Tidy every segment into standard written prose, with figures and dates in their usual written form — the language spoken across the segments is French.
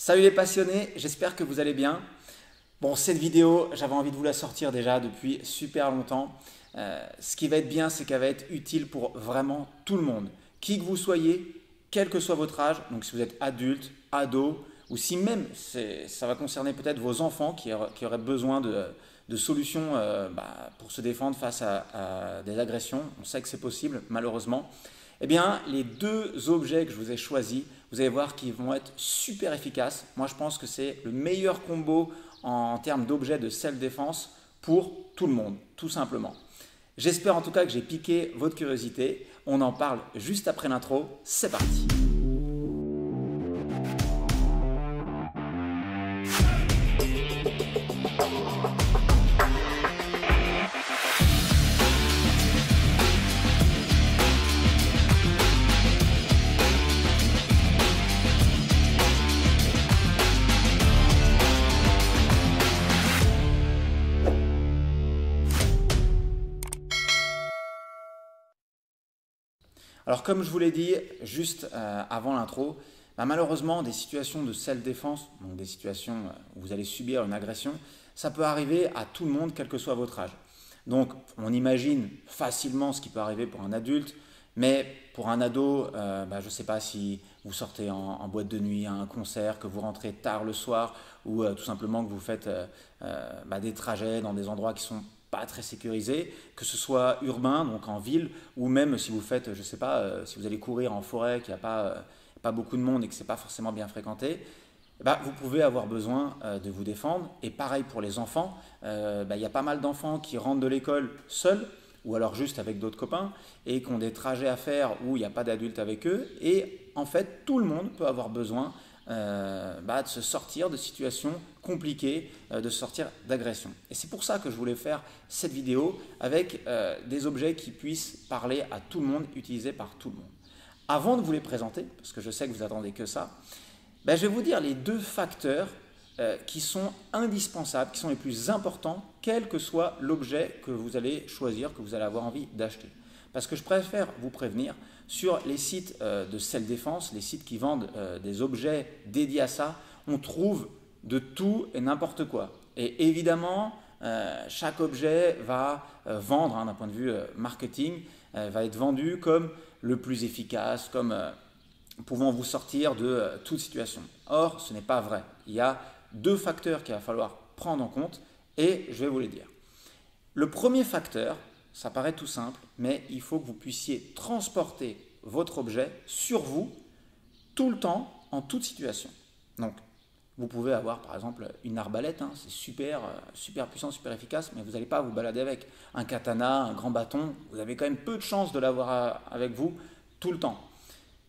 Salut les passionnés, j'espère que vous allez bien. Bon, cette vidéo, j'avais envie de vous la sortir déjà depuis super longtemps. Ce qui va être bien, c'est qu'elle va être utile pour vraiment tout le monde. Qui que vous soyez, quel que soit votre âge, donc si vous êtes adulte, ado, ou si même ça va concerner peut-être vos enfants qui auraient besoin de solutions pour se défendre face à des agressions. On sait que c'est possible, malheureusement. Eh bien, les deux objets que je vous ai choisis, vous allez voir qu'ils vont être super efficaces. Moi, je pense que c'est le meilleur combo en termes d'objets de self-défense pour tout le monde, tout simplement. J'espère en tout cas que j'ai piqué votre curiosité. On en parle juste après l'intro. C'est parti! Alors comme je vous l'ai dit juste avant l'intro, malheureusement des situations de self-défense, donc des situations où vous allez subir une agression, ça peut arriver à tout le monde quel que soit votre âge. Donc on imagine facilement ce qui peut arriver pour un adulte, mais pour un ado, je ne sais pas si vous sortez en boîte de nuit à un concert, que vous rentrez tard le soir ou tout simplement que vous faites des trajets dans des endroits qui sont pas très sécurisés, que ce soit urbain, donc en ville, ou même si vous faites, je sais pas, si vous allez courir en forêt, qu'il n'y a pas beaucoup de monde et que c'est pas forcément bien fréquenté, vous pouvez avoir besoin de vous défendre. Et pareil pour les enfants, il y a pas mal d'enfants qui rentrent de l'école seuls, ou alors juste avec d'autres copains, et qui ont des trajets à faire où il n'y a pas d'adulte avec eux, et en fait tout le monde peut avoir besoin de se sortir de situations compliquées, de sortir d'agressions. Et c'est pour ça que je voulais faire cette vidéo avec des objets qui puissent parler à tout le monde, utilisés par tout le monde. Avant de vous les présenter, parce que je sais que vous attendez que ça, je vais vous dire les deux facteurs qui sont indispensables, qui sont les plus importants, quel que soit l'objet que vous allez choisir, que vous allez avoir envie d'acheter. Parce que je préfère vous prévenir, sur les sites de self-défense, les sites qui vendent des objets dédiés à ça, on trouve de tout et n'importe quoi. Et évidemment, chaque objet va vendre, d'un point de vue marketing, va être vendu comme le plus efficace, comme pouvant vous sortir de toute situation. Or, ce n'est pas vrai. Il y a deux facteurs qu'il va falloir prendre en compte et je vais vous les dire. Le premier facteur, ça paraît tout simple, mais il faut que vous puissiez transporter votre objet sur vous tout le temps, en toute situation. Donc, vous pouvez avoir par exemple une arbalète, c'est super puissant, super efficace, mais vous n'allez pas vous balader avec un katana, un grand bâton. Vous avez quand même peu de chances de l'avoir avec vous tout le temps.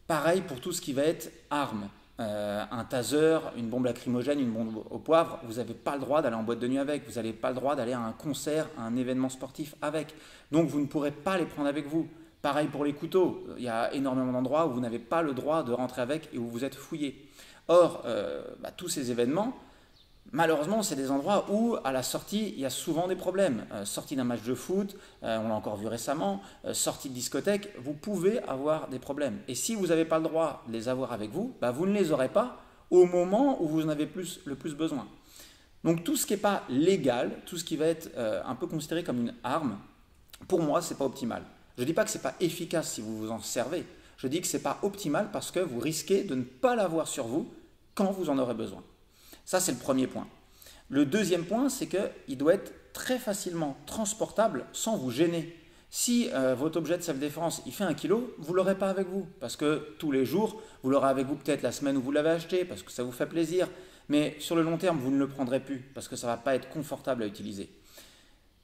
Pareil pour tout ce qui va être armes. Un taser, une bombe lacrymogène, une bombe au poivre, vous n'avez pas le droit d'aller en boîte de nuit avec, vous n'avez pas le droit d'aller à un concert, à un événement sportif avec. Donc vous ne pourrez pas les prendre avec vous. Pareil pour les couteaux, il y a énormément d'endroits où vous n'avez pas le droit de rentrer avec et où vous êtes fouillé. Or, tous ces événements, malheureusement, c'est des endroits où, à la sortie, il y a souvent des problèmes. Sortie d'un match de foot, on l'a encore vu récemment, sortie de discothèque, vous pouvez avoir des problèmes. Et si vous n'avez pas le droit de les avoir avec vous, vous ne les aurez pas au moment où vous en avez le plus besoin. Donc tout ce qui n'est pas légal, tout ce qui va être un peu considéré comme une arme, pour moi, ce n'est pas optimal. Je ne dis pas que ce n'est pas efficace si vous vous en servez. Je dis que ce n'est pas optimal parce que vous risquez de ne pas l'avoir sur vous quand vous en aurez besoin. Ça, c'est le premier point. Le deuxième point, c'est qu'il doit être très facilement transportable sans vous gêner. Si votre objet de self-défense, il fait 1 kilo, vous ne l'aurez pas avec vous. Parce que tous les jours, vous l'aurez avec vous peut-être la semaine où vous l'avez acheté, parce que ça vous fait plaisir. Mais sur le long terme, vous ne le prendrez plus, parce que ça ne va pas être confortable à utiliser.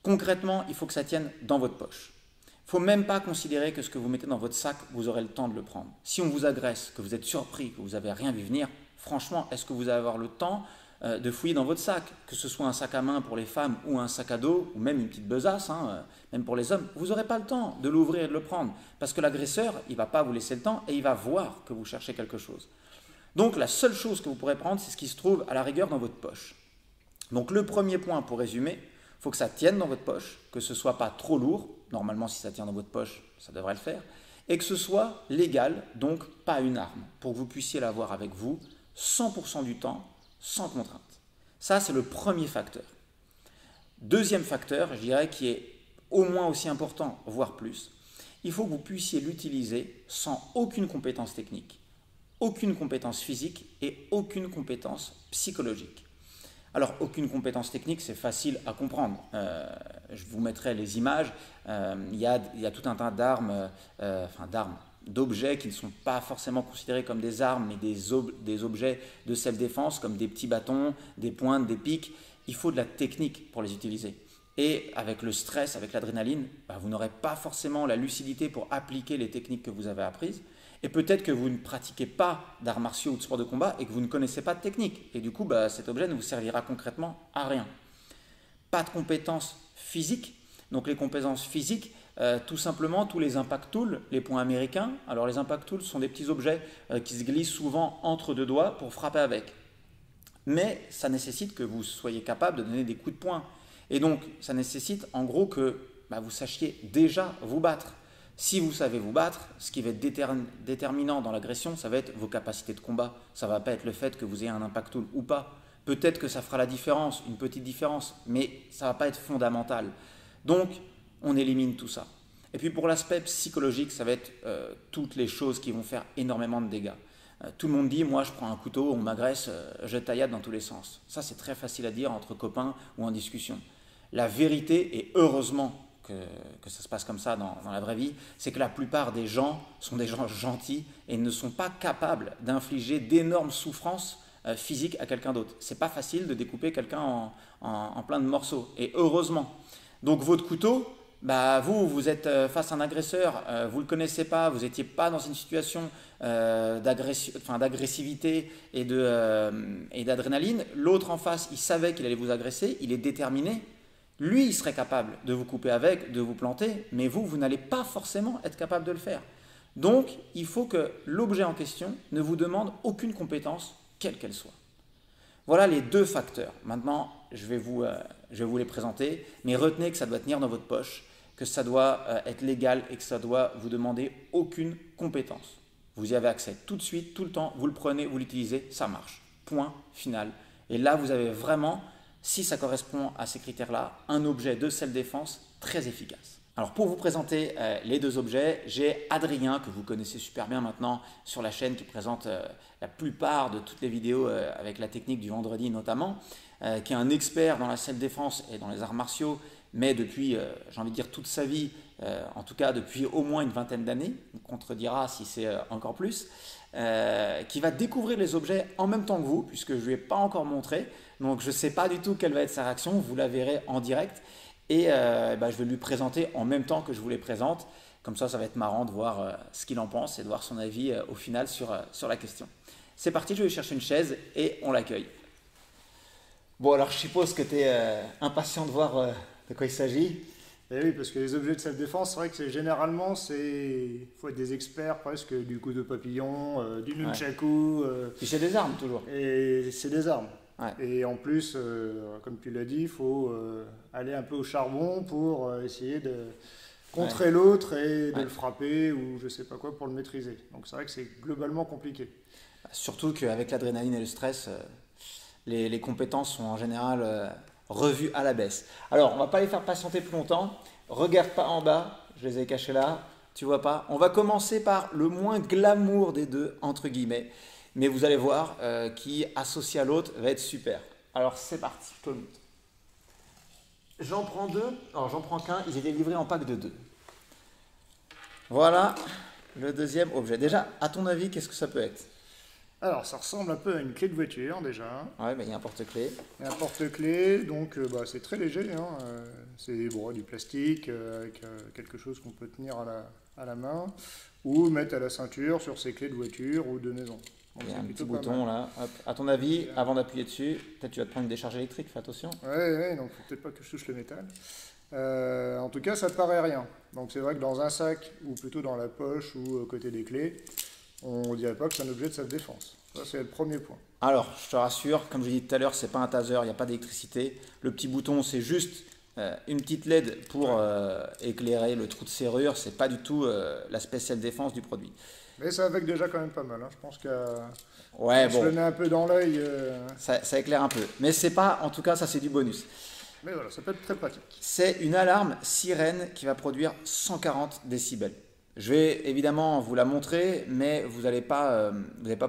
Concrètement, il faut que ça tienne dans votre poche. Il ne faut même pas considérer que ce que vous mettez dans votre sac, vous aurez le temps de le prendre. Si on vous agresse, que vous êtes surpris, que vous n'avez rien vu venir, franchement, est-ce que vous allez avoir le temps de fouiller dans votre sac? Que ce soit un sac à main pour les femmes ou un sac à dos, ou même une petite besace, même pour les hommes, vous n'aurez pas le temps de l'ouvrir et de le prendre. Parce que l'agresseur, il ne va pas vous laisser le temps et il va voir que vous cherchez quelque chose. Donc la seule chose que vous pourrez prendre, c'est ce qui se trouve à la rigueur dans votre poche. Donc le premier point, pour résumer, il faut que ça tienne dans votre poche, que ce ne soit pas trop lourd. Normalement, si ça tient dans votre poche, ça devrait le faire. Et que ce soit légal, donc pas une arme, pour que vous puissiez l'avoir avec vous 100% du temps, sans contrainte. Ça, c'est le premier facteur. Deuxième facteur, je dirais, qui est au moins aussi important, voire plus, il faut que vous puissiez l'utiliser sans aucune compétence technique, aucune compétence physique et aucune compétence psychologique. Alors, aucune compétence technique, c'est facile à comprendre. Je vous mettrai les images. Il y a tout un tas d'armes, d'objets qui ne sont pas forcément considérés comme des armes, mais des objets de self-défense, comme des petits bâtons, des pointes, des pics. Il faut de la technique pour les utiliser. Et avec le stress, avec l'adrénaline, vous n'aurez pas forcément la lucidité pour appliquer les techniques que vous avez apprises. Et peut-être que vous ne pratiquez pas d'arts martiaux ou de sport de combat et que vous ne connaissez pas de technique. Et du coup, cet objet ne vous servira concrètement à rien. Pas de compétences physiques. Donc les compétences physiques, tout simplement, tous les impact tools, les points américains. Alors les impact tools sont des petits objets qui se glissent souvent entre deux doigts pour frapper avec. Mais ça nécessite que vous soyez capable de donner des coups de poing. Et donc, ça nécessite en gros que vous sachiez déjà vous battre. Si vous savez vous battre, ce qui va être déterminant dans l'agression, ça va être vos capacités de combat. Ça ne va pas être le fait que vous ayez un impact tool ou pas. Peut-être que ça fera la différence, une petite différence, mais ça ne va pas être fondamental. Donc, on élimine tout ça. Et puis pour l'aspect psychologique, ça va être toutes les choses qui vont faire énormément de dégâts. Tout le monde dit, moi je prends un couteau, on m'agresse, je taillade dans tous les sens. Ça, c'est très facile à dire entre copains ou en discussion. La vérité, et heureusement que ça se passe comme ça dans la vraie vie, c'est que la plupart des gens sont des gens gentils et ne sont pas capables d'infliger d'énormes souffrances physiques à quelqu'un d'autre. C'est pas facile de découper quelqu'un en plein de morceaux, et heureusement. Donc votre couteau, vous êtes face à un agresseur, vous ne le connaissez pas, vous n'étiez pas dans une situation d'agressivité et d'adrénaline. L'autre en face, il savait qu'il allait vous agresser, il est déterminé. Lui, il serait capable de vous couper avec, de vous planter, mais vous n'allez pas forcément être capable de le faire. Donc, il faut que l'objet en question ne vous demande aucune compétence, quelle qu'elle soit. Voilà les deux facteurs. Maintenant, je vais vous les présenter, mais retenez que ça doit tenir dans votre poche, que ça doit être légal et que ça doit vous demander aucune compétence. Vous y avez accès tout de suite, tout le temps, vous le prenez, vous l'utilisez, ça marche. Point final. Et là, vous avez vraiment, si ça correspond à ces critères-là, un objet de self-défense très efficace. Alors pour vous présenter les deux objets, j'ai Adrien, que vous connaissez super bien maintenant sur la chaîne, qui présente la plupart de toutes les vidéos avec la technique du vendredi notamment, qui est un expert dans la self-défense et dans les arts martiaux, mais depuis, j'ai envie de dire, toute sa vie, en tout cas depuis au moins une vingtaine d'années, on contredira si c'est encore plus, qui va découvrir les objets en même temps que vous, puisque je ne lui ai pas encore montré, donc je ne sais pas du tout quelle va être sa réaction, vous la verrez en direct, et je vais lui présenter en même temps que je vous les présente, comme ça va être marrant de voir ce qu'il en pense et de voir son avis au final sur la question. C'est parti, je vais chercher une chaise et on l'accueille. Bon, alors je suppose que tu es impatient de voir de quoi il s'agit. Eh oui, parce que les objets de self-défense, c'est vrai que généralement, il faut être des experts presque du couteau papillon, du nunchaku. Puis c'est des armes toujours. Et c'est des armes. Ouais. Et en plus, comme tu l'as dit, il faut aller un peu au charbon pour essayer de contrer l'autre et de le frapper ou je sais pas quoi pour le maîtriser. Donc c'est vrai que c'est globalement compliqué. Surtout qu'avec l'adrénaline et le stress, les compétences sont en général revues à la baisse. Alors, on va pas les faire patienter plus longtemps. Regarde pas en bas, je les ai cachés là, tu vois pas. On va commencer par le moins glamour des deux, entre guillemets. Mais vous allez voir, qui associé à l'autre va être super. Alors, c'est parti, je te le montre. J'en prends deux. Alors, j'en prends qu'un. Ils étaient livrés en pack de 2. Voilà le deuxième objet. Déjà, à ton avis, qu'est-ce que ça peut être? Alors, ça ressemble un peu à une clé de voiture déjà. Ouais, mais il y a un porte-clés. Il y a un porte-clés, donc c'est très léger. Hein. C'est du plastique avec quelque chose qu'on peut tenir à la main ou mettre à la ceinture sur ses clés de voiture ou de maison. Donc, il y a un petit bouton là. Hop. À ton avis, avant d'appuyer dessus, peut-être tu vas te prendre une décharge électrique, fais attention. Ouais, donc faut peut-être pas que je touche le métal. En tout cas, ça ne paraît rien. Donc c'est vrai que dans un sac, ou plutôt dans la poche ou côté des clés, on ne dirait pas que c'est un objet de self-défense. Ça, c'est le premier point. Alors, je te rassure, comme je l'ai dit tout à l'heure, c'est pas un taser, il n'y a pas d'électricité. Le petit bouton, c'est juste une petite LED pour éclairer le trou de serrure, c'est pas du tout la spéciale défense du produit. Mais ça avec déjà quand même pas mal. Hein. Je pense que Ouais, je bon, le mets un peu dans l'œil. ça éclaire un peu. Mais c'est pas, en tout cas, ça c'est du bonus. Mais voilà, ça peut être très pratique. C'est une alarme sirène qui va produire 140 décibels. Je vais évidemment vous la montrer, mais vous n'allez pas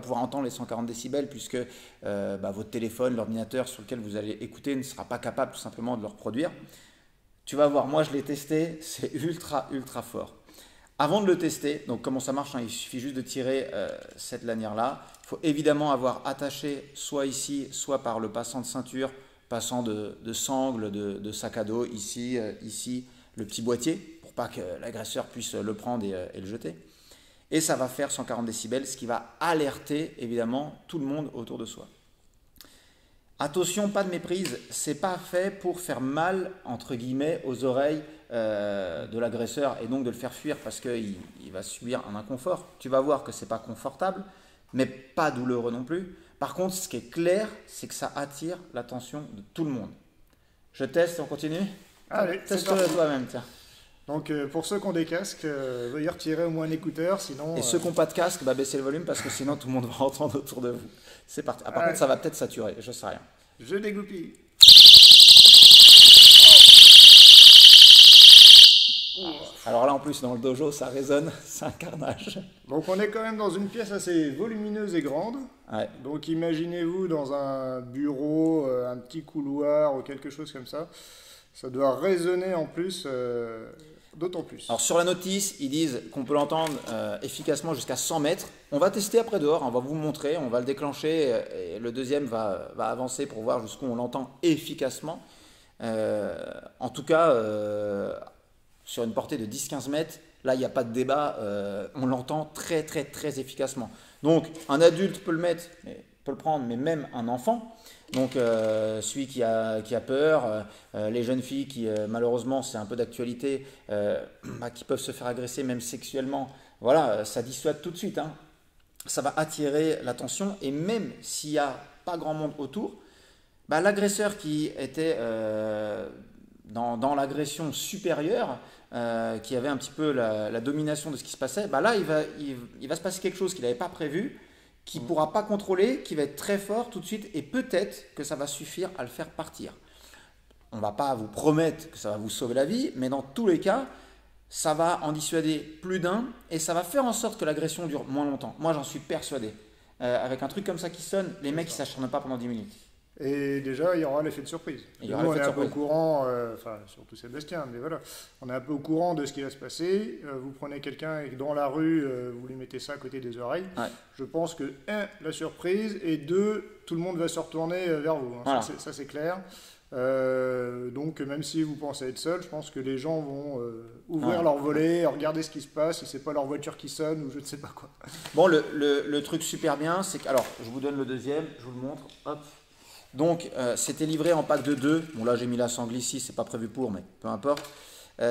pouvoir entendre les 140 décibels puisque votre téléphone, l'ordinateur sur lequel vous allez écouter ne sera pas capable tout simplement de le reproduire. Tu vas voir, moi je l'ai testé, c'est ultra fort. Avant de le tester, donc comment ça marche, hein, il suffit juste de tirer cette lanière-là. Il faut évidemment avoir attaché soit ici, soit par le passant de ceinture, passant de sangle, de sac à dos, ici, le petit boîtier, pour pas que l'agresseur puisse le prendre et le jeter. Et ça va faire 140 décibels, ce qui va alerter évidemment tout le monde autour de soi. Attention, pas de méprise, c'est pas fait pour faire mal, entre guillemets, aux oreilles de l'agresseur et donc de le faire fuir parce qu'il va subir un inconfort. Tu vas voir que c'est pas confortable, mais pas douloureux non plus. Par contre, ce qui est clair, c'est que ça attire l'attention de tout le monde. Je teste, on continue? Allez, teste-le toi-même, tiens. Donc pour ceux qui ont des casques, veuillez retirer au moins un écouteur, sinon... Et ceux qui n'ont pas de casque, baissez le volume parce que sinon tout le monde va entendre autour de vous. C'est parti. Ah, par contre, ça va peut-être saturer, je sais rien. Je dégoupille. Alors là, en plus, dans le dojo, ça résonne, c'est un carnage. Donc on est quand même dans une pièce assez volumineuse et grande. Ouais. Donc imaginez-vous dans un bureau, un petit couloir ou quelque chose comme ça. Ça doit résonner en plus, d'autant plus. Alors sur la notice, ils disent qu'on peut l'entendre efficacement jusqu'à 100 mètres. On va tester après dehors, on va vous montrer, on va le déclencher et le deuxième va avancer pour voir jusqu'où on l'entend efficacement. En tout cas, sur une portée de 10-15 mètres, là il n'y a pas de débat, on l'entend très efficacement. Donc un adulte peut le prendre, mais même un enfant. Donc celui qui a peur, les jeunes filles qui malheureusement c'est un peu d'actualité, qui peuvent se faire agresser même sexuellement, voilà, ça dissuade tout de suite, hein. Ça va attirer l'attention et même s'il n'y a pas grand monde autour, l'agresseur qui était dans l'agression supérieure, qui avait un petit peu la domination de ce qui se passait, là il va se passer quelque chose qu'il n'avait pas prévu, qui ne pourra pas contrôler, qui va être très fort tout de suite et peut-être que ça va suffire à le faire partir. On ne va pas vous promettre que ça va vous sauver la vie, mais dans tous les cas, ça va en dissuader plus d'un et ça va faire en sorte que l'agression dure moins longtemps. Moi, j'en suis persuadé. Avec un truc comme ça qui sonne, les mecs, ils ne s'acharnent pas pendant 10 minutes. Et déjà, il y aura l'effet de surprise. Nous, on est un peu au courant, surtout Sébastien, mais voilà, on est un peu au courant de ce qui va se passer. Vous prenez quelqu'un et dans la rue, vous lui mettez ça à côté des oreilles. Ouais. Je pense que, la surprise, et deux, tout le monde va se retourner vers vous. Hein. Voilà. Ça, c'est clair. Donc, même si vous pensez être seul, je pense que les gens vont ouvrir leur volet, regarder ce qui se passe, si c'est pas leur voiture qui sonne ou je ne sais pas quoi. Bon, le truc super bien, c'est que, alors, je vous donne le deuxième, je vous le montre, hop. Donc, c'était livré en pack de 2. Bon, là, j'ai mis la sangle ici, c'est pas prévu pour, mais peu importe.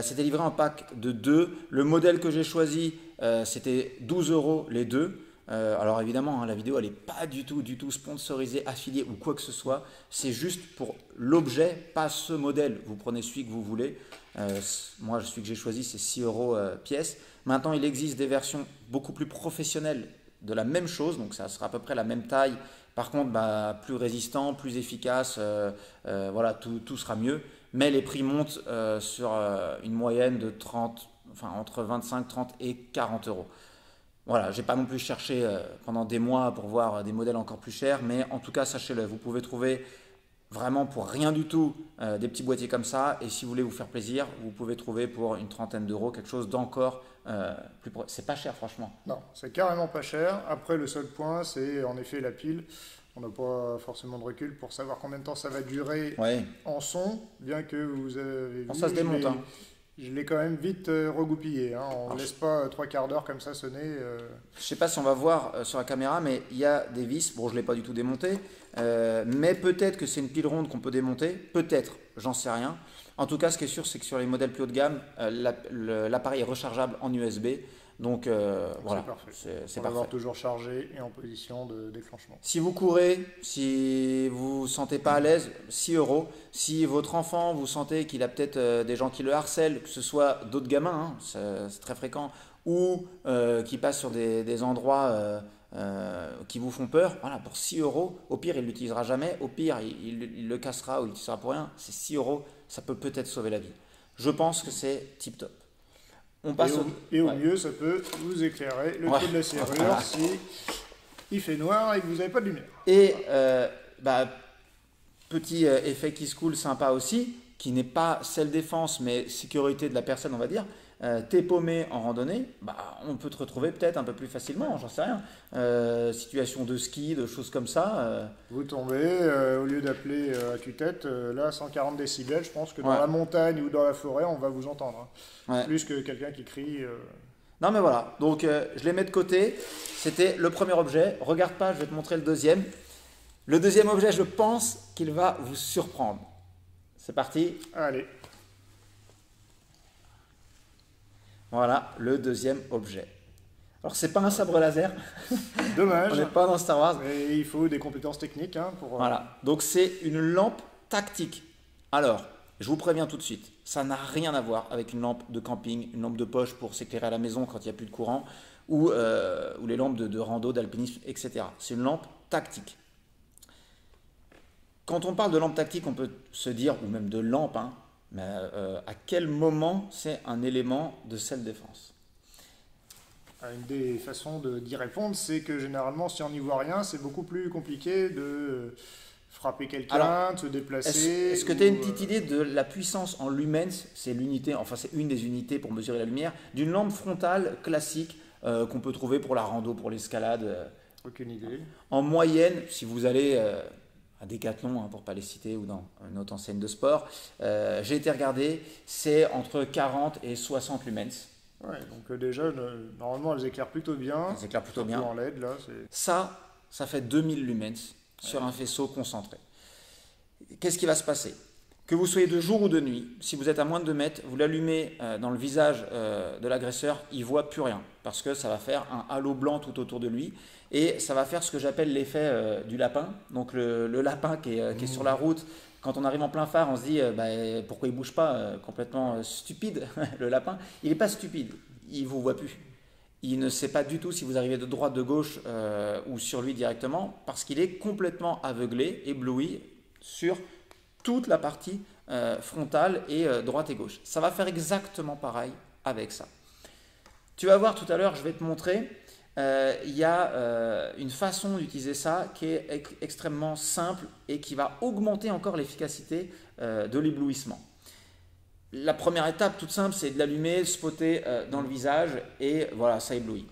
C'était livré en pack de 2. Le modèle que j'ai choisi, c'était 12 € les deux. Alors, évidemment, hein, la vidéo, elle n'est pas du tout sponsorisée, affiliée ou quoi que ce soit. C'est juste pour l'objet, pas ce modèle. Vous prenez celui que vous voulez. Moi, celui que j'ai choisi, c'est 6 € pièce. Maintenant, il existe des versions beaucoup plus professionnelles de la même chose. Donc, ça sera à peu près la même taille. Par contre, plus résistant, plus efficace, voilà, tout sera mieux. Mais les prix montent sur une moyenne de 30, entre 25, 30 et 40 €. Voilà, je n'ai pas non plus cherché pendant des mois pour voir des modèles encore plus chers, mais en tout cas, sachez-le, vous pouvez trouver vraiment pour rien du tout des petits boîtiers comme ça. Et si vous voulez vous faire plaisir, vous pouvez trouver pour une trentaine d'euros quelque chose d'encore plus... C'est pas cher, franchement. Non, c'est carrément pas cher. Après, le seul point, c'est en effet la pile. On n'a pas forcément de recul pour savoir combien de temps ça va durer en son, bien que vous avez vu... Ça se démonte, hein. Je l'ai quand même vite regoupillé. Hein. On ne laisse pas 3/4 d'heure comme ça sonner. Je ne sais pas si on va voir sur la caméra, mais il y a des vis. Bon, je ne l'ai pas du tout démonté. Mais peut-être que c'est une pile ronde qu'on peut démonter. Peut-être, j'en sais rien. En tout cas, ce qui est sûr, c'est que sur les modèles plus haut de gamme, l'appareil est rechargeable en USB. Donc voilà, parfait. c'est Pour l'avoir parfait. toujours chargé et en position de déclenchement. Si vous courez, si vous vous sentez pas à l'aise, 6 euros. Si votre enfant, vous sentez qu'il a peut-être des gens qui le harcèlent, que ce soit d'autres gamins, hein, c'est très fréquent, ou qui passent sur des endroits qui vous font peur, voilà, pour 6 euros, au pire il ne l'utilisera jamais, au pire il le cassera ou il l'utilisera pour rien, c'est 6 euros, ça peut peut-être sauver la vie. Je pense que c'est tip top. On passe Et au ouais. mieux, ça peut vous éclairer le Ouais. trou de la serrure Voilà. si il fait noir et que vous n'avez pas de lumière. Et petit effet qui se coule sympa aussi, qui n'est pas self-défense mais sécurité de la personne, on va dire. T'es paumé en randonnée, on peut te retrouver peut-être un peu plus facilement, j'en sais rien. Situation de ski, de choses comme ça. Vous tombez, au lieu d'appeler à tue-tête, là 140 décibels, je pense que dans Ouais. la montagne ou dans la forêt, on va vous entendre. Hein. Ouais. Plus que quelqu'un qui crie. Non mais voilà, donc je les mets de côté. C'était le premier objet. Regarde pas, je vais te montrer le deuxième. Le deuxième objet, je pense qu'il va vous surprendre. C'est parti. Allez, Voilà le deuxième objet. Alors c'est pas un sabre laser, dommage. on n'est pas dans Star Wars. Mais il faut des compétences techniques hein, pour. Voilà, donc c'est une lampe tactique. Alors, je vous préviens tout de suite, ça n'a rien à voir avec une lampe de camping, une lampe de poche pour s'éclairer à la maison quand il n'y a plus de courant, ou les lampes de rando, d'alpinisme, etc. C'est une lampe tactique. Quand on parle de lampe tactique, on peut se dire, ou même de lampe, hein, mais à quel moment c'est un élément de self-défense? Une des façons d'y répondre, c'est que généralement, si on n'y voit rien, c'est beaucoup plus compliqué de frapper quelqu'un, Alors, de se déplacer. Est-ce que tu as une ou, petite idée de la puissance en lumens, c'est l'unité, enfin c'est une des unités pour mesurer la lumière, d'une lampe frontale classique qu'on peut trouver pour la rando, pour l'escalade. Aucune idée. En moyenne, si vous allez à Decathlon, hein, pour ne pas les citer, ou dans une autre enseigne de sport, j'ai été regarder, c'est entre 40 et 60 lumens. Ouais, donc déjà, normalement, elles éclairent plutôt bien. Ça éclaire plutôt Surtout bien. en LED, là, c'est. Ça fait 2000 lumens sur un faisceau concentré. Qu'est-ce qui va se passer? Que vous soyez de jour ou de nuit, si vous êtes à moins de 2 mètres, vous l'allumez dans le visage de l'agresseur, il ne voit plus rien, parce que ça va faire un halo blanc tout autour de lui, et ça va faire ce que j'appelle l'effet du lapin. Donc le lapin qui est sur la route, quand on arrive en plein phare, on se dit pourquoi il ne bouge pas, complètement stupide, le lapin. Il n'est pas stupide, il ne vous voit plus. Il ne sait pas du tout si vous arrivez de droite, de gauche ou sur lui directement, parce qu'il est complètement aveuglé, ébloui sur toute la partie frontale et droite et gauche. Ça va faire exactement pareil avec ça. Tu vas voir tout à l'heure, je vais te montrer, il y a une façon d'utiliser ça qui est extrêmement simple et qui va augmenter encore l'efficacité de l'éblouissement. La première étape toute simple, c'est de l'allumer, spotter dans le visage et voilà, ça éblouit.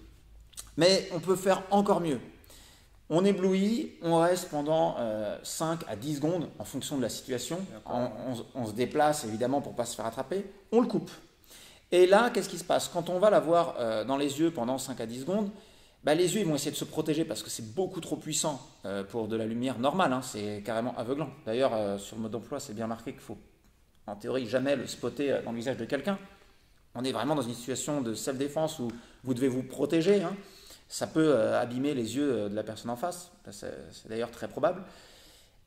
Mais on peut faire encore mieux. On éblouit, on reste pendant 5 à 10 secondes en fonction de la situation. On se déplace évidemment pour ne pas se faire attraper. On le coupe. Et là, qu'est-ce qui se passe? Quand on va l'avoir dans les yeux pendant 5 à 10 secondes, les yeux ils vont essayer de se protéger parce que c'est beaucoup trop puissant pour de la lumière normale. Hein, c'est carrément aveuglant. D'ailleurs, sur le mode d'emploi, c'est bien marqué qu'il faut, en théorie, jamais le spotter dans le visage de quelqu'un. On est vraiment dans une situation de self-défense où vous devez vous protéger. Hein. Ça peut abîmer les yeux de la personne en face, c'est d'ailleurs très probable.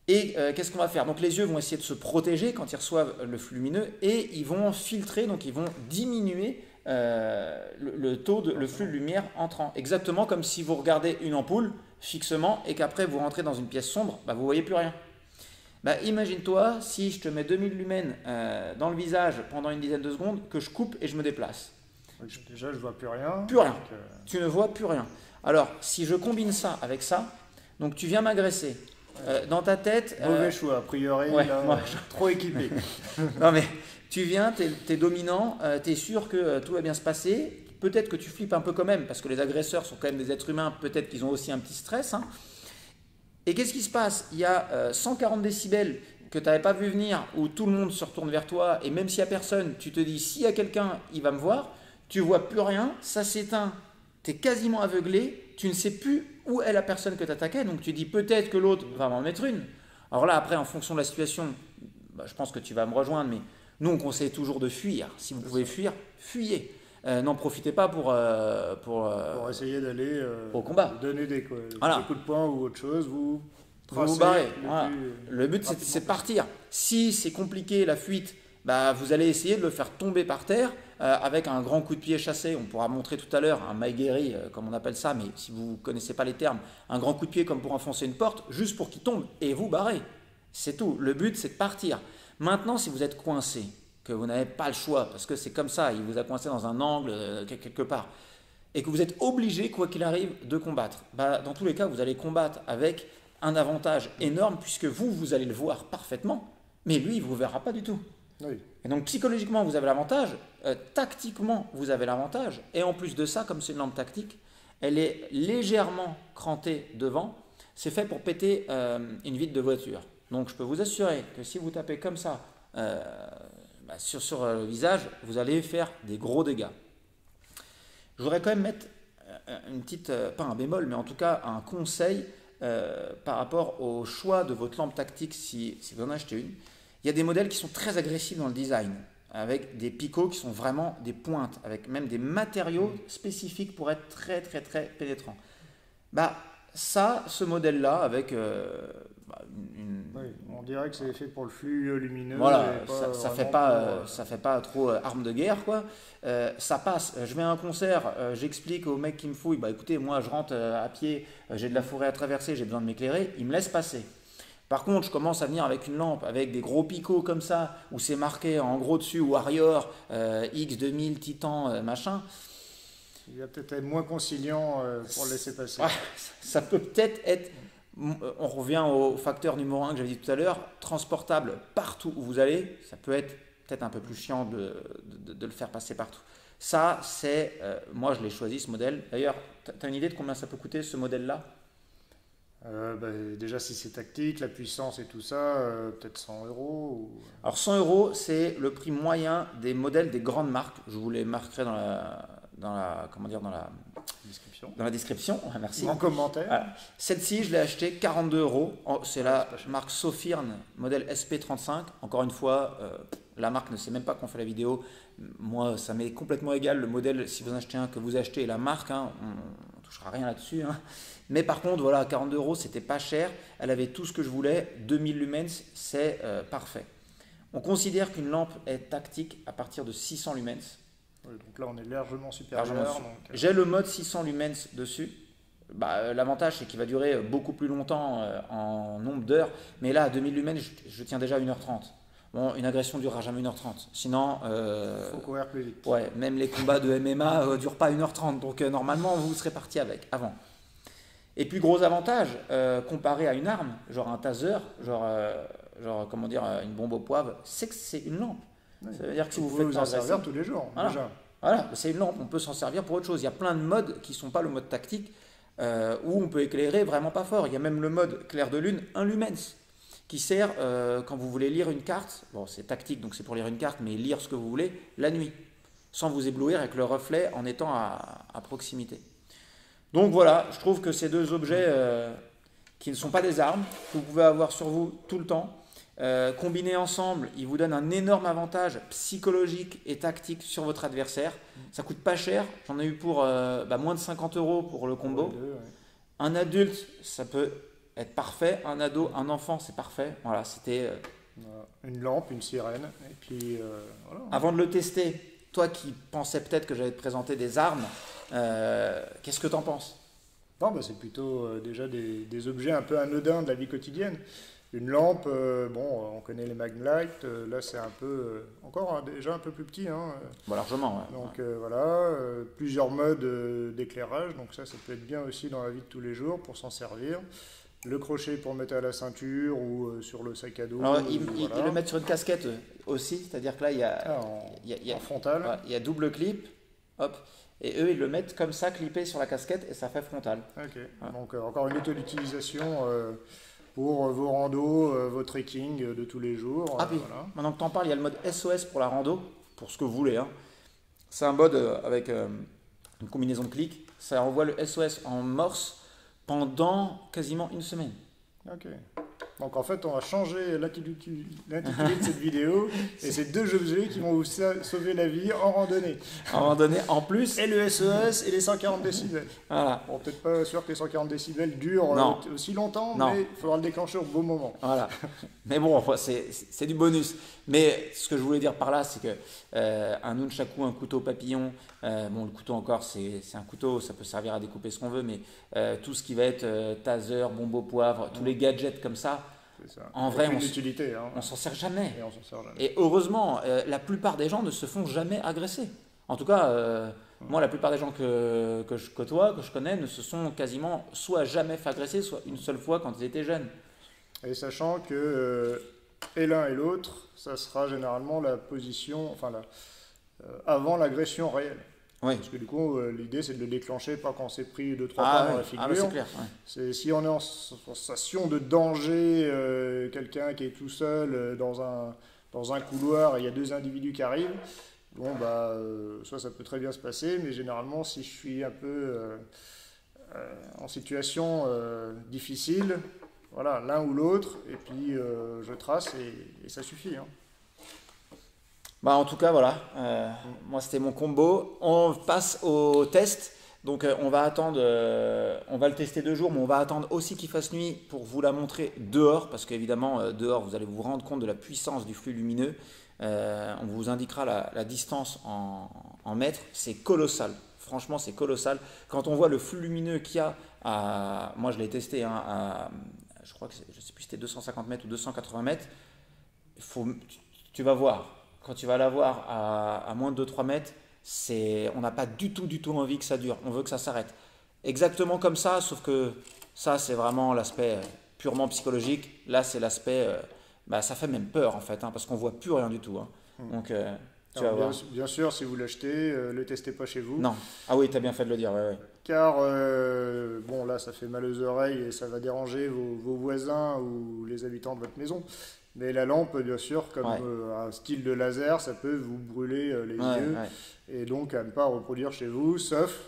Et qu'est-ce qu'on va faire? Donc les yeux vont essayer de se protéger quand ils reçoivent le flux lumineux et ils vont filtrer, donc ils vont diminuer le flux de lumière entrant. Exactement comme si vous regardez une ampoule fixement et qu'après vous rentrez dans une pièce sombre, vous ne voyez plus rien. Imagine-toi si je te mets 2000 lumens dans le visage pendant une dizaine de secondes, que je coupe et je me déplace. Déjà, je vois plus rien. Plus rien. Donc, Tu ne vois plus rien. Alors, si je combine ça avec ça, donc tu viens m'agresser. Dans ta tête... mauvais choix, a priori, ouais, là, moi, trop équipé. Non mais, tu viens, t'es dominant, t'es sûr que tout va bien se passer. Peut-être que tu flippes un peu quand même, parce que les agresseurs sont quand même des êtres humains, peut-être qu'ils ont aussi un petit stress. Hein. Et qu'est-ce qui se passe? Il y a 140 décibels que tu n'avais pas vu venir, où tout le monde se retourne vers toi, et même s'il n'y a personne, tu te dis, s'il y a quelqu'un, il va me voir. Tu ne vois plus rien, ça s'éteint, tu es quasiment aveuglé, tu ne sais plus où est la personne que tu attaquais, donc tu dis peut-être que l'autre va m'en mettre une. Alors là, après, en fonction de la situation, je pense que tu vas me rejoindre, mais nous, on conseille toujours de fuir. Si vous pouvez fuir, fuyez. n'en profitez pas pour essayer d'aller au combat. donner des coups de poing ou autre chose, vous vous barrez. Le but, c'est de partir. Si c'est compliqué la fuite, bah, vous allez essayer de le faire tomber par terre avec un grand coup de pied chassé. On pourra montrer tout à l'heure un maigeri, comme on appelle ça, mais si vous ne connaissez pas les termes, un grand coup de pied comme pour enfoncer une porte, juste pour qu'il tombe et vous barrez. C'est tout. Le but, c'est de partir. Maintenant, si vous êtes coincé, que vous n'avez pas le choix, parce que c'est comme ça, il vous a coincé dans un angle quelque part, et que vous êtes obligé, quoi qu'il arrive, de combattre, bah, dans tous les cas, vous allez combattre avec un avantage énorme, puisque vous allez le voir parfaitement, mais lui, il ne vous verra pas du tout. Oui. Et donc psychologiquement, vous avez l'avantage, tactiquement, vous avez l'avantage, et en plus de ça, comme c'est une lampe tactique, elle est légèrement crantée devant, c'est fait pour péter une vitre de voiture. Donc je peux vous assurer que si vous tapez comme ça sur le visage, vous allez faire des gros dégâts. Je voudrais quand même mettre une petite, pas un bémol, mais en tout cas un conseil par rapport au choix de votre lampe tactique si vous en achetez une. Il y a des modèles qui sont très agressifs dans le design, avec des picots qui sont vraiment des pointes, avec même des matériaux spécifiques pour être très très très pénétrants. Bah, ce modèle-là, avec oui, on dirait que c'est fait pour le flux lumineux. Voilà, ça fait pas trop arme de guerre, quoi. Ça passe. Je vais à un concert, j'explique au mec qui me fouille, bah écoutez, moi je rentre à pied, j'ai de la forêt à traverser, j'ai besoin de m'éclairer, il me laisse passer. Par contre, je commence à venir avec une lampe, avec des gros picots comme ça, où c'est marqué en gros dessus Warrior, X2000, Titan, machin. Il va peut-être être moins conciliant pour le laisser passer. Ouais, ça peut peut-être être, on revient au facteur numéro 1 que j'avais dit tout à l'heure, transportable partout où vous allez, ça peut être peut-être un peu plus chiant de le faire passer partout. Ça, c'est, moi je l'ai choisi ce modèle. D'ailleurs, tu as une idée de combien ça peut coûter ce modèle-là ? Déjà, si c'est tactique, la puissance et tout ça, peut-être 100 euros. Alors 100 euros, c'est le prix moyen des modèles des grandes marques. Je vous les marquerai dans la description. Merci. En commentaire. Voilà. Celle-ci, je l'ai achetée 42 euros. C'est la marque Sofirn, modèle SP35. Encore une fois, la marque ne sait même pas qu'on fait la vidéo. Moi, ça m'est complètement égal le modèle. Si vous en achetez un, que vous achetez la marque, on ne touchera rien là-dessus. Mais par contre, voilà, 42 euros, c'était pas cher. Elle avait tout ce que je voulais. 2000 lumens, c'est parfait. On considère qu'une lampe est tactique à partir de 600 lumens. Oui, donc là, on est largement supérieur. J'ai le mode 600 lumens dessus. L'avantage, c'est qu'il va durer beaucoup plus longtemps en nombre d'heures. Mais là, à 2000 lumens, je tiens déjà 1h30. Bon, une agression ne durera jamais 1h30. Sinon, faut courir plus vite. Ouais, même les combats de MMA ne durent pas 1h30. Donc, normalement, vous serez parti avant. Et puis, gros avantage, comparé à une arme, genre un taser, comment dire, une bombe au poivre, c'est que c'est une lampe. Oui. Ça veut dire que si vous pouvez vous en servir tous les jours, déjà. Voilà, c'est une lampe, on peut s'en servir pour autre chose. Il y a plein de modes qui ne sont pas le mode tactique, où on peut éclairer vraiment pas fort. Il y a même le mode clair de lune, 1 lumens, qui sert quand vous voulez lire une carte. Bon, c'est tactique, donc c'est pour lire une carte, mais lire ce que vous voulez la nuit, sans vous éblouir avec le reflet en étant à proximité. Donc voilà, je trouve que ces deux objets qui ne sont pas des armes, que vous pouvez avoir sur vous tout le temps, combinés ensemble, ils vous donnent un énorme avantage psychologique et tactique sur votre adversaire. Ça coûte pas cher, j'en ai eu pour moins de 50 euros pour le combo. Un adulte, ça peut être parfait. Un ado, un enfant, c'est parfait. Voilà, c'était une lampe, une sirène. Et puis, voilà. Avant de le tester, toi qui pensais peut-être que j'allais te présenter des armes, qu'est-ce que tu en penses ? Non, c'est plutôt déjà des objets un peu anodins de la vie quotidienne. Une lampe, on connaît les Magnlight, là c'est un peu, déjà un peu plus petit. Largement, ouais. Donc voilà, plusieurs modes d'éclairage, donc ça peut être bien aussi dans la vie de tous les jours pour s'en servir. Le crochet pour mettre à la ceinture ou sur le sac à dos. Alors, ils le mettent sur une casquette aussi, c'est-à-dire que là, il y a en frontal. Ouais, il y a double clip, hop, et eux, ils le mettent comme ça, clippé sur la casquette, et ça fait frontal. Ok, ouais. Donc encore une autre utilisation pour vos randos, vos trekking de tous les jours. Puis, maintenant que tu en parles, il y a le mode SOS pour la rando, pour ce que vous voulez. C'est un mode avec une combinaison de clics. Ça envoie le SOS en morse pendant quasiment une semaine. Ok. Donc en fait, on va changer l'intitulé de cette vidéo et c'est 2 objets qui vont vous sauver la vie en randonnée. En randonnée, en plus. Et le SES et les 140 décibels. Voilà. Bon, peut-être pas sûr que les 140 décibels durent aussi longtemps, non. mais il faudra le déclencher au bon moment. Voilà. Mais bon, c'est du bonus. Mais ce que je voulais dire par là, c'est que un nunchaku, un couteau papillon, bon, le couteau encore, c'est un couteau, ça peut servir à découper ce qu'on veut, mais tout ce qui va être taser, bombe au poivre, tous les gadgets comme ça, en vrai, on s'en sert jamais. Et heureusement, la plupart des gens ne se font jamais agresser. En tout cas, moi, la plupart des gens que je côtoie, que je connais, ne se sont quasiment soit jamais fait agresser, soit une seule fois quand ils étaient jeunes. Et sachant que et l'un et l'autre, ça sera généralement la position, avant l'agression réelle. Oui. Parce que du coup, l'idée c'est de le déclencher pas quand on s'est pris 2-3 pas dans la figure. C'est clair. Ouais. C'est si on est en sensation de danger, quelqu'un qui est tout seul dans un couloir et il y a 2 individus qui arrivent, bon bah soit ça peut très bien se passer, mais généralement si je suis un peu en situation difficile, voilà, l'un ou l'autre, et puis je trace et ça suffit. Hein. Bah en tout cas, voilà, moi c'était mon combo. On passe au test. Donc on va attendre, on va le tester 2 jours, mais on va attendre aussi qu'il fasse nuit pour vous la montrer dehors, parce qu'évidemment dehors vous allez vous rendre compte de la puissance du flux lumineux. On vous indiquera la distance en mètres, c'est colossal. Franchement, c'est colossal. Quand on voit le flux lumineux qu'il y a, moi je l'ai testé, hein, je crois que je ne sais plus si c'était 250 mètres ou 280 mètres, tu vas voir. Quand tu vas la voir à moins de 2-3 mètres, on n'a pas du tout envie que ça dure. On veut que ça s'arrête. Exactement comme ça, sauf que ça, c'est vraiment l'aspect purement psychologique. Là, c'est l'aspect, ça fait même peur en fait, hein, parce qu'on ne voit plus rien du tout. Hein. Donc, tu vas voir. Bien sûr, si vous l'achetez, ne le testez pas chez vous. Non. Ah oui, tu as bien fait de le dire. Ouais. Car, bon, là, ça fait mal aux oreilles et ça va déranger vos voisins ou les habitants de votre maison. Mais la lampe, bien sûr, comme un style de laser, ça peut vous brûler les yeux. Ouais. Et donc à ne pas reproduire chez vous, sauf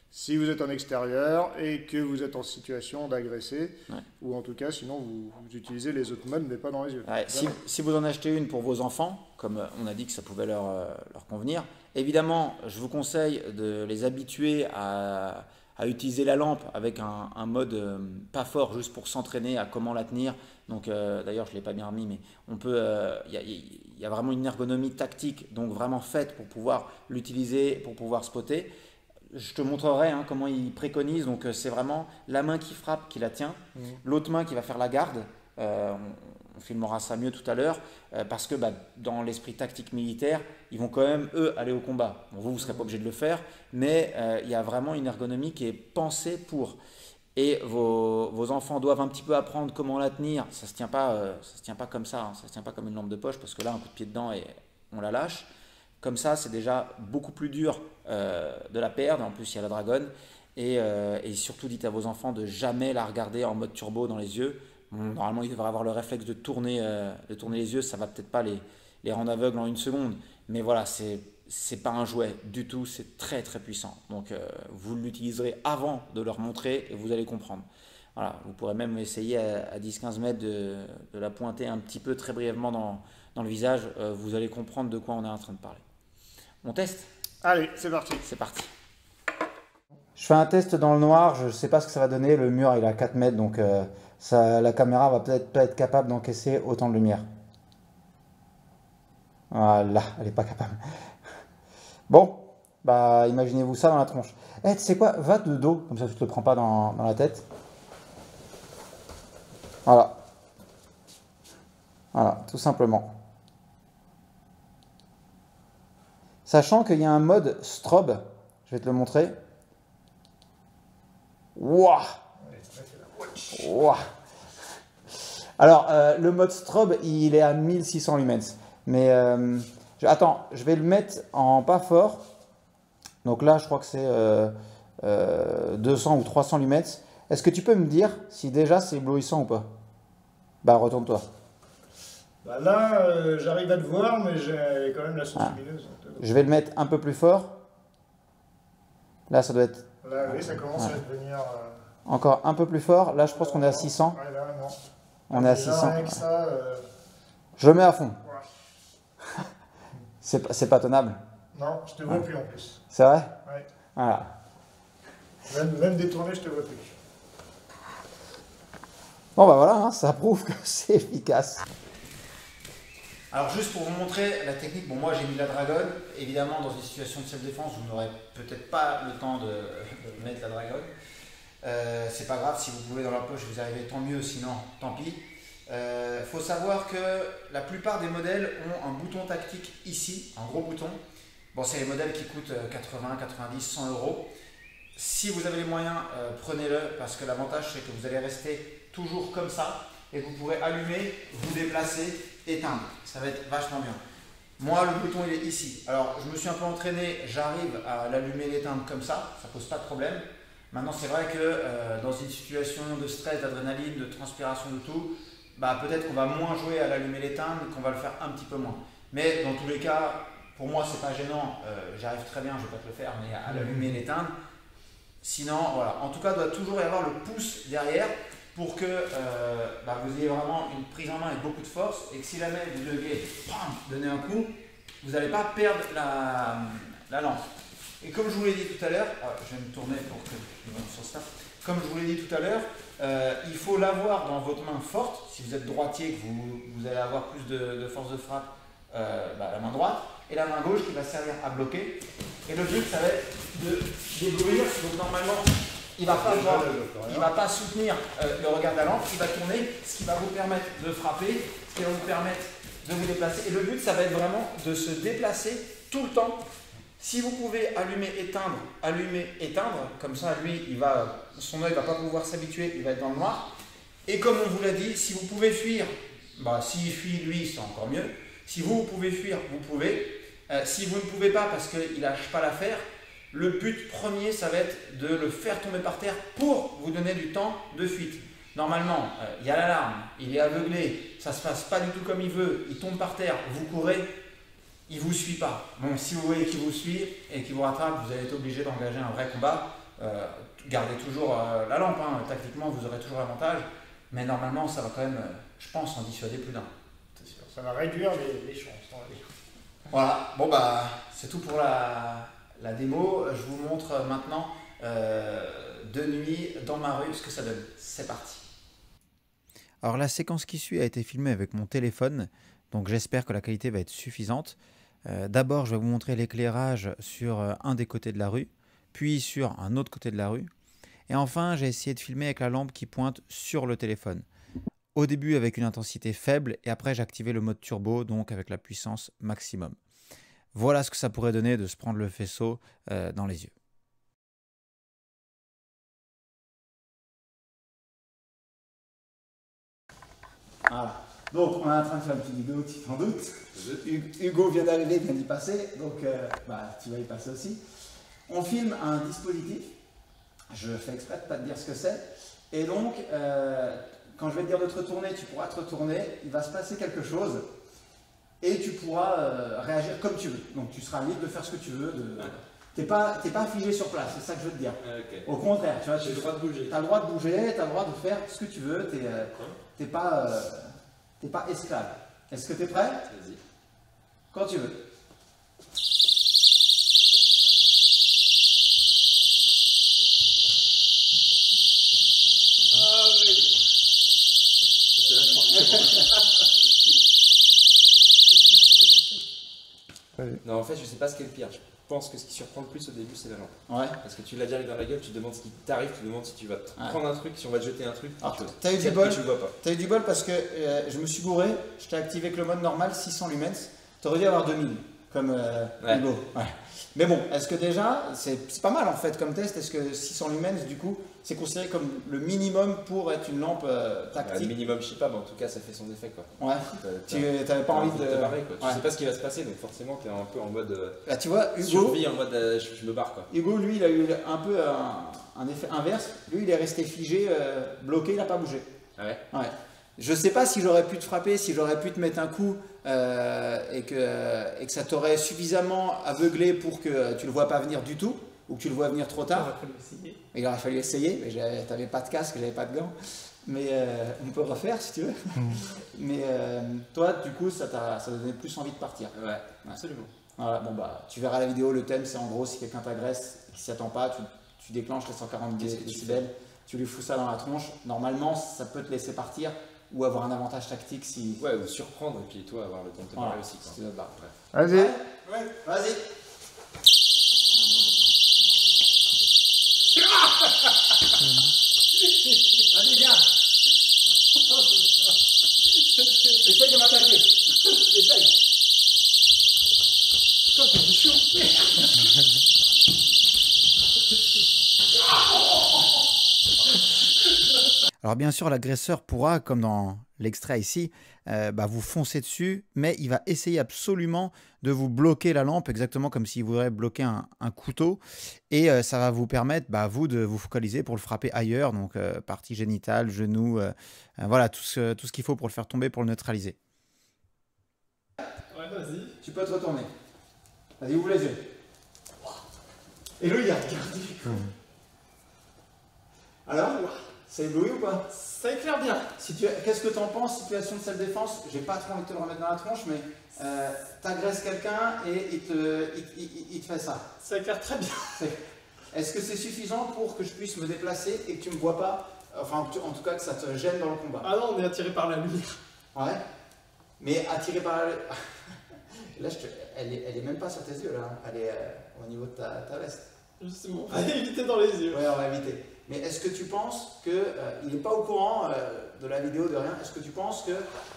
si vous êtes en extérieur et que vous êtes en situation d'agresser. Ouais. Ou en tout cas, sinon, vous utilisez les autres modes, mais pas dans les yeux. Ouais, si vous en achetez une pour vos enfants, comme on a dit que ça pouvait leur convenir, évidemment, je vous conseille de les habituer à utiliser la lampe avec un mode pas fort, juste pour s'entraîner à comment la tenir. Donc d'ailleurs je ne l'ai pas bien remis, mais on peut, il y a vraiment une ergonomie tactique, donc vraiment faite pour pouvoir l'utiliser, pour pouvoir spotter. Je te montrerai comment il préconise. Donc c'est vraiment la main qui frappe qui la tient, l'autre main qui va faire la garde. On filmera ça mieux tout à l'heure, parce que dans l'esprit tactique militaire, ils vont quand même, eux, aller au combat. Bon, vous ne serez pas obligé de le faire, mais il y a vraiment une ergonomie qui est pensée pour. Et vos enfants doivent un petit peu apprendre comment la tenir. Ça ne se tient pas comme ça, hein. Ça ne se tient pas comme une lampe de poche, parce que là, un coup de pied dedans et on la lâche. Comme ça, c'est déjà beaucoup plus dur de la perdre. En plus, il y a la dragonne. Et surtout, dites à vos enfants de jamais la regarder en mode turbo dans les yeux. Normalement, ils devraient avoir le réflexe de tourner les yeux. Ça ne va peut-être pas les rendre aveugles en 1 seconde. Mais voilà, c'est pas un jouet du tout. C'est très, très puissant. Donc, vous l'utiliserez avant de leur montrer et vous allez comprendre. Voilà, vous pourrez même essayer à 10-15 mètres de la pointer un petit peu très brièvement dans le visage. Vous allez comprendre de quoi on est en train de parler. On teste ? Allez, c'est parti. C'est parti. Je fais un test dans le noir. Je ne sais pas ce que ça va donner. Le mur, il est à 4 mètres. Donc, la caméra va peut-être pas être capable d'encaisser autant de lumière. Voilà, elle n'est pas capable. Bon, imaginez-vous ça dans la tronche. Tu sais quoi ? Va de dos, comme ça tu ne te le prends pas dans la tête. Voilà. Voilà, tout simplement. Sachant qu'il y a un mode strobe, je vais te le montrer. Waouh! Wow. Alors, le mode strobe, il est à 1600 lumens. Mais, attends, je vais le mettre en pas fort. Donc là, je crois que c'est 200 ou 300 lumens. Est-ce que tu peux me dire si déjà c'est éblouissant ou pas? Retourne-toi. Là, j'arrive à te voir, mais j'ai quand même la source lumineuse. Je vais le mettre un peu plus fort. Là, ça doit être... Là, oui, ça commence à devenir... Encore un peu plus fort. Là, je pense qu'on est à 600. Ouais, là, non. On est à Déjà, 600. rien que ça, Je le mets à fond. ouais. C'est pas tenable. Non, je te vois plus en plus. C'est vrai? Ouais. Voilà. Même détourné, je te vois plus. Bon bah voilà, hein, ça prouve que c'est efficace. Alors juste pour vous montrer la technique, bon moi j'ai mis la dragonne, évidemment dans une situation de self-défense vous n'aurez peut-être pas le temps de mettre la dragonne. C'est pas grave, si vous pouvez dans la poche vous arrivez tant mieux, sinon tant pis. Faut savoir que la plupart des modèles ont un bouton tactique ici, un gros bouton. Bon c'est les modèles qui coûtent 80, 90, 100 euros. Si vous avez les moyens, prenez-le parce que l'avantage c'est que vous allez rester toujours comme ça et vous pourrez allumer, vous déplacer, éteindre. Ça va être vachement bien. Moi, le bouton il est ici. Alors, je me suis un peu entraîné, j'arrive à l'allumer, l'éteindre comme ça pose pas de problème. Maintenant, c'est vrai que dans une situation de stress, d'adrénaline, de transpiration, de tout, bah, peut-être qu'on va moins jouer à l'allumer, l'éteindre, qu'on va le faire un petit peu moins. Mais dans tous les cas, pour moi, c'est pas gênant. J'arrive très bien, je vais pas te le faire, mais à l'allumer, l'éteindre. Sinon, voilà. En tout cas, il doit toujours y avoir le pouce derrière pour que vous ayez vraiment une prise en main avec beaucoup de force et que si jamais vous deviez donner un coup, vous n'allez pas perdre la lampe. Et comme je vous l'ai dit tout à l'heure, je vais me tourner pour que je me sur ça. Comme je vous l'ai dit tout à l'heure, il faut l'avoir dans votre main forte. Si vous êtes droitier, que vous allez avoir plus de force de frappe, la main droite, et la main gauche qui va servir à bloquer. Et le but, ça va être de déblouir. Donc normalement, il ne va pas soutenir le regard de la lampe, il va tourner, ce qui va vous permettre de frapper, ce qui va vous permettre de vous déplacer. Et le but, ça va être vraiment de se déplacer tout le temps. Si vous pouvez allumer, éteindre, comme ça, lui, son œil ne va pas pouvoir s'habituer, il va être dans le noir. Et comme on vous l'a dit, si vous pouvez fuir, s'il fuit lui, c'est encore mieux. Si vous pouvez fuir, vous pouvez. Si vous ne pouvez pas parce qu'il ne lâche pas l'affaire, le but premier, ça va être de le faire tomber par terre pour vous donner du temps de fuite. Normalement, il y a l'alarme, il est aveuglé, ça ne se passe pas du tout comme il veut, il tombe par terre, vous courez, il ne vous suit pas. Bon, si vous voyez qu'il vous suit et qu'il vous rattrape, vous allez être obligé d'engager un vrai combat. Gardez toujours la lampe, hein. Tactiquement, vous aurez toujours l'avantage, mais normalement, ça va quand même, je pense, en dissuader plus d'un. Ça va réduire les chances. Voilà, bon c'est tout pour la démo. Je vous montre maintenant de nuit dans ma rue ce que ça donne. C'est parti. Alors la séquence qui suit a été filmée avec mon téléphone, donc j'espère que la qualité va être suffisante. D'abord, je vais vous montrer l'éclairage sur un des côtés de la rue, puis sur un autre côté de la rue. Et enfin, j'ai essayé de filmer avec la lampe qui pointe sur le téléphone. Au début avec une intensité faible et après j'ai activé le mode turbo, donc avec la puissance maximum. Voilà ce que ça pourrait donner de se prendre le faisceau dans les yeux. Voilà. Donc on est en train de faire une petite vidéo, tu t'en doutes. Hugo vient d'arriver, vient d'y passer, donc tu vas y passer aussi. On filme un dispositif, je fais exprès de ne pas te dire ce que c'est, et donc quand je vais te dire de te retourner, tu pourras te retourner, il va se passer quelque chose et tu pourras réagir comme tu veux. Donc tu seras libre de faire ce que tu veux. T'es pas figé sur place, c'est ça que je veux te dire. Okay. Au contraire, tu as le droit de bouger. Tu as le droit de bouger, tu as le droit de faire ce que tu veux, t'es pas esclave. Est-ce que tu es prêt? Vas-y. Quand tu veux. Non, en fait, je sais pas ce qu'est le pire. Je pense que ce qui surprend le plus au début, c'est la lampe. Ouais. Parce que tu l'as direct dans la gueule, tu te demandes ce qui t'arrive, tu te demandes si tu vas prendre un truc, si on va te jeter un truc. T'as eu du bol. T'as eu du bol parce que je me suis gouré, je t'ai activé avec le mode normal 600 lumens. T'aurais dû avoir 2000 comme Hugo. Ouais. Mais bon, est-ce que déjà, c'est pas mal en fait comme test, est-ce que 600 lumens du coup, c'est considéré comme le minimum pour être une lampe tactique? Le minimum, je sais pas, mais en tout cas, ça fait son effet quoi. Ouais, tu n'avais pas envie de te barrer quoi. Tu sais pas ce qui va se passer, donc forcément, tu es un peu en mode là, tu vois, Hugo, survie, en mode je me barre quoi. Hugo, lui, il a eu un peu un effet inverse. Lui, il est resté figé, bloqué, il n'a pas bougé. Ah ouais. Ouais. Je sais pas si j'aurais pu te frapper, si j'aurais pu te mettre un coup et que ça t'aurait suffisamment aveuglé pour que tu le vois pas venir du tout ou que tu le vois venir trop tard. Il aurait fallu essayer, mais tu n'avais pas de casque, j'avais pas de gants. mais on peut refaire si tu veux. Mais toi, du coup, ça t'a donné plus envie de partir. Ouais, absolument. Voilà, bon bah, tu verras la vidéo, le thème c'est en gros si quelqu'un t'agresse et qu'il s'y attend pas, tu déclenches les 140 décibels, tu lui fous ça dans la tronche. Normalement, ça peut te laisser partir ou avoir un avantage tactique si. Ouais, ou surprendre et puis toi avoir le temps de te barrer aussi. Si tu veux te barrer. Vas-y. Ouais, vas-y. Vas-y, viens. Essaye de m'attaquer. Essaye. Putain, t'es chiant. Alors bien sûr, l'agresseur pourra, comme dans l'extrait ici, vous foncer dessus, mais il va essayer absolument de vous bloquer la lampe, exactement comme s'il voudrait bloquer un couteau. Et ça va vous permettre, vous, de vous focaliser pour le frapper ailleurs, donc partie génitale, genou, voilà, tout ce qu'il faut pour le faire tomber, pour le neutraliser. Ouais, vas-y. Tu peux te retourner. Vas-y, ouvre les yeux. Et lui, il a regardé. Alors, ça éblouit ou pas? Ça éclaire bien. Qu'est-ce que tu en penses, situation de self-défense? J'ai pas trop envie de te le remettre dans la tronche, mais t'agresses quelqu'un et il te fait ça. Ça éclaire très bien. Est-ce que c'est suffisant pour que je puisse me déplacer et que tu me vois pas? Enfin, en tout cas, que ça te gêne dans le combat. Ah non, on est attiré par la lumière. Ouais. Mais attiré par la... Là, elle est même pas sur tes yeux, là. Elle est au niveau de ta veste. Justement, on va éviter dans les yeux. Ouais, on va éviter. Mais est-ce que tu penses qu'il n'est pas au courant de la vidéo, de rien? Est-ce que tu penses que,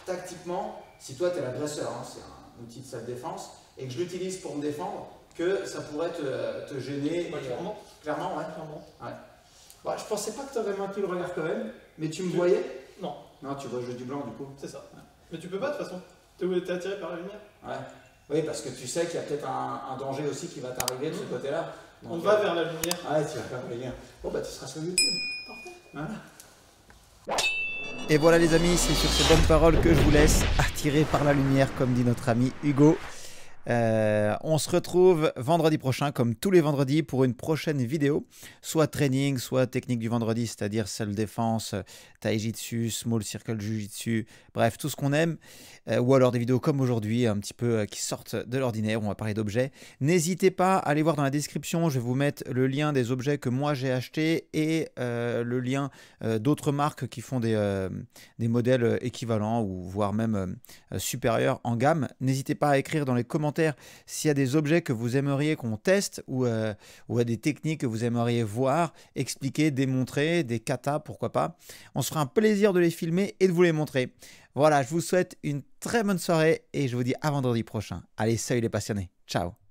tactiquement, si toi, tu es l'agresseur, hein, c'est un outil de self-défense, et que je l'utilise pour me défendre, que ça pourrait te gêner? Clairement. Clairement, ouais. Clairement. Ouais. Bah, je pensais pas que tu avais maintenu le regard quand même, mais tu me voyais? Non. Non, tu vois juste du blanc, du coup. C'est ça. Ouais. Mais tu peux pas, de toute façon. T'es attiré par la lumière. Ouais. Oui, parce que tu sais qu'il y a peut-être un danger aussi qui va t'arriver de ce côté-là. Donc, on va vers la lumière. Ouais, tu vas faire le lien. Bon, tu seras sur YouTube. Parfait. Voilà. Et voilà les amis, c'est sur ces bonnes paroles que je vous laisse, attiré par la lumière, comme dit notre ami Hugo. On se retrouve vendredi prochain, comme tous les vendredis, pour une prochaine vidéo, soit training, soit technique du vendredi, c'est-à-dire self-défense, taijitsu, small circle jujitsu, bref, tout ce qu'on aime, ou alors des vidéos comme aujourd'hui, un petit peu qui sortent de l'ordinaire, où on va parler d'objets. N'hésitez pas à aller voir dans la description, je vais vous mettre le lien des objets que moi j'ai achetés et le lien d'autres marques qui font des modèles équivalents ou voire même supérieurs en gamme. N'hésitez pas à écrire dans les commentaires s'il y a des objets que vous aimeriez qu'on teste ou à des techniques que vous aimeriez voir, expliquer, démontrer, des katas, pourquoi pas. On se fera un plaisir de les filmer et de vous les montrer. Voilà, je vous souhaite une très bonne soirée et je vous dis à vendredi prochain. Allez, salut les passionnés. Ciao.